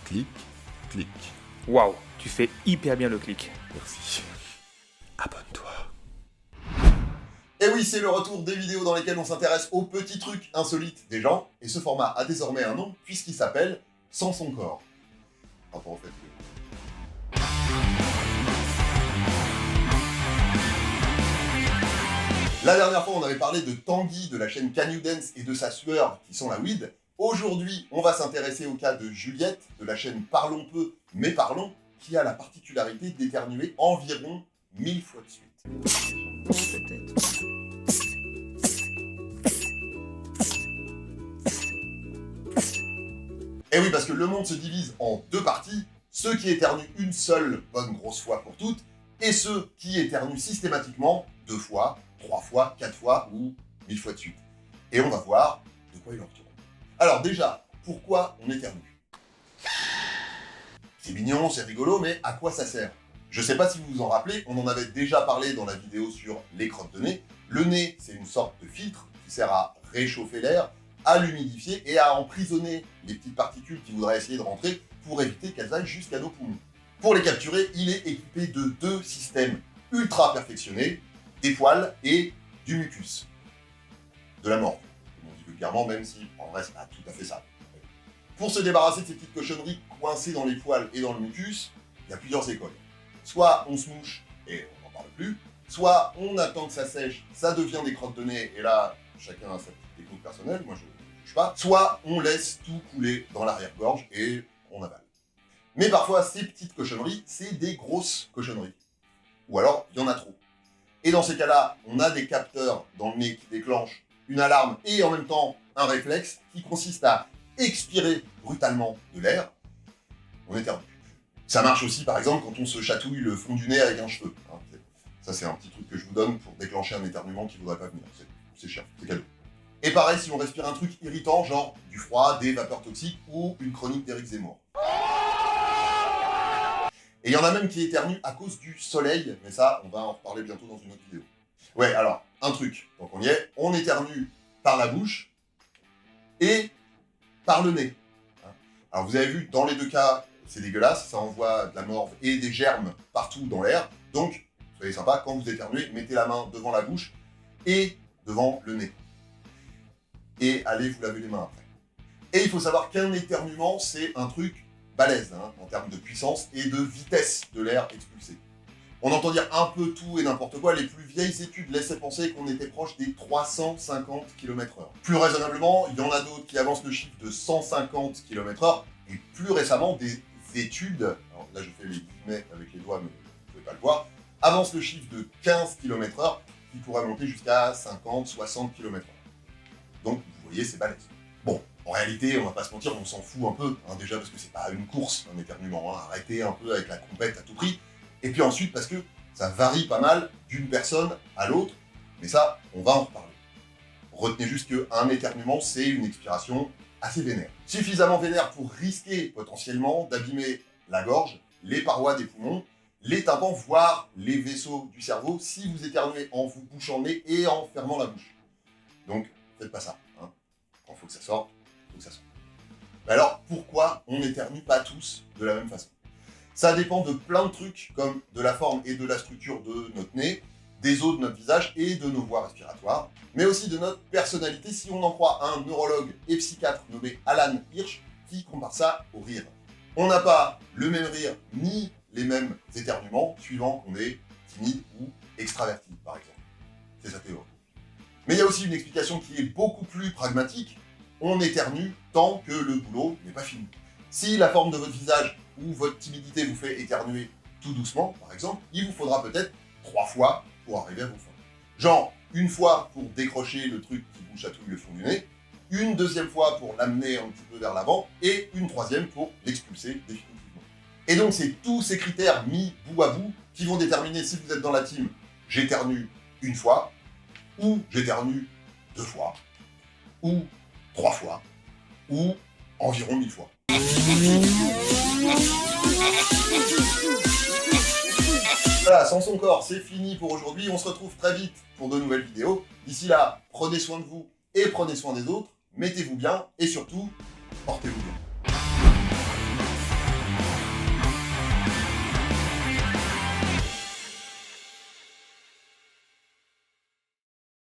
Clic, clic. Waouh, tu fais hyper bien le clic. Merci. Abonne-toi. Et oui, c'est le retour des vidéos dans lesquelles on s'intéresse aux petits trucs insolites des gens, et ce format a désormais un nom, puisqu'il s'appelle « Sans son corps ». Rapport au fait que... La dernière fois, on avait parlé de Tanguy de la chaîne Can You Dance et de sa sueur qui sont la weed. Aujourd'hui, on va s'intéresser au cas de Juliette de la chaîne Parlons peu, mais parlons, qui a la particularité d'éternuer environ 1000 fois de suite. Et oui, parce que le monde se divise en deux parties, ceux qui éternuent une seule bonne grosse fois pour toutes, et ceux qui éternuent systématiquement 2 fois, 3 fois, 4 fois ou 1000 fois de suite. Et on va voir de quoi il en retourne. Alors déjà, pourquoi on éternue? C'est mignon, c'est rigolo, mais à quoi ça sert? Je sais pas si vous vous en rappelez, on en avait déjà parlé dans la vidéo sur les crottes de nez. Le nez, c'est une sorte de filtre qui sert à réchauffer l'air, à l'humidifier et à emprisonner les petites particules qui voudraient essayer de rentrer pour éviter qu'elles aillent jusqu'à nos poumons. Pour les capturer, il est équipé de 2 systèmes ultra perfectionnés, des poils et du mucus. De la morve, comme on dit vulgairement, même si en vrai c'est pas tout à fait ça. Pour se débarrasser de ces petites cochonneries coincées dans les poils et dans le mucus, il y a plusieurs écoles. Soit on se mouche et on n'en parle plus, soit on attend que ça sèche, ça devient des crottes de nez, et là, chacun a sa petite technique personnelle, moi je ne touche pas, soit on laisse tout couler dans l'arrière-gorge et on avale. Mais parfois, ces petites cochonneries, c'est des grosses cochonneries. Ou alors, il y en a trop. Et dans ces cas-là, on a des capteurs dans le nez qui déclenchent une alarme et en même temps un réflexe qui consiste à expirer brutalement de l'air. On éternue. Ça marche aussi, par exemple, quand on se chatouille le fond du nez avec un cheveu. Ça, c'est un petit truc que je vous donne pour déclencher un éternuement qui ne voudrait pas venir. C'est cher, c'est cadeau. Et pareil, si on respire un truc irritant, genre du froid, des vapeurs toxiques ou une chronique d'Éric Zemmour. Et il y en a même qui éternuent à cause du soleil, mais ça, on va en reparler bientôt dans une autre vidéo. Ouais, alors, un truc, donc on y est, on éternue par la bouche et par le nez. Alors vous avez vu, dans les deux cas, c'est dégueulasse, ça envoie de la morve et des germes partout dans l'air, donc, soyez sympa, quand vous éternuez, mettez la main devant la bouche et devant le nez. Et allez vous laver les mains après. Et il faut savoir qu'un éternuement, c'est un truc balèze, en termes de puissance et de vitesse de l'air expulsé. On entend dire un peu tout et n'importe quoi, les plus vieilles études laissaient penser qu'on était proche des 350 km/h. Plus raisonnablement, il y en a d'autres qui avancent le chiffre de 150 km/h, et plus récemment, des études, alors là je fais les guillemets avec les doigts mais vous ne pouvez pas le voir, avancent le chiffre de 15 km/h qui pourrait monter jusqu'à 50-60 km/h. Donc vous voyez, c'est balèze. Bon, en réalité, on va pas se mentir, on s'en fout un peu, déjà parce que c'est pas une course, un éternuement, arrêtez un peu avec la compète à tout prix, et puis ensuite parce que ça varie pas mal d'une personne à l'autre, mais ça, on va en reparler. Retenez juste qu'un éternuement, c'est une expiration assez vénère. Suffisamment vénère pour risquer potentiellement d'abîmer la gorge, les parois des poumons, les tympans, voire les vaisseaux du cerveau, si vous éternuez en vous bouchant le nez et en fermant la bouche. Donc, faites pas ça. Quand il faut que ça sorte, il faut que ça sorte. Mais alors, pourquoi on n'éternue pas tous de la même façon? Ça dépend de plein de trucs, comme de la forme et de la structure de notre nez, des os de notre visage et de nos voies respiratoires, mais aussi de notre personnalité, si on en croit un neurologue et psychiatre nommé Alan Hirsch, qui compare ça au rire. On n'a pas le même rire, ni les mêmes éternuements, suivant qu'on est timide ou extraverti, par exemple. C'est sa théorie. Mais il y a aussi une explication qui est beaucoup plus pragmatique. On éternue tant que le boulot n'est pas fini. Si la forme de votre visage ou votre timidité vous fait éternuer tout doucement, par exemple, il vous faudra peut-être 3 fois pour arriver à vos fins. Genre, une fois pour décrocher le truc qui vous chatouille le fond du nez, une deuxième fois pour l'amener un petit peu vers l'avant, et une troisième pour l'expulser définitivement. Et donc c'est tous ces critères mis bout à bout qui vont déterminer si vous êtes dans la team « j'éternue une fois » ou « j'éternue 2 fois » ou 3 fois ou environ 1000 fois. Voilà, sans son corps, c'est fini pour aujourd'hui. On se retrouve très vite pour de nouvelles vidéos. D'ici là, prenez soin de vous et prenez soin des autres. Mettez-vous bien et surtout, portez-vous bien.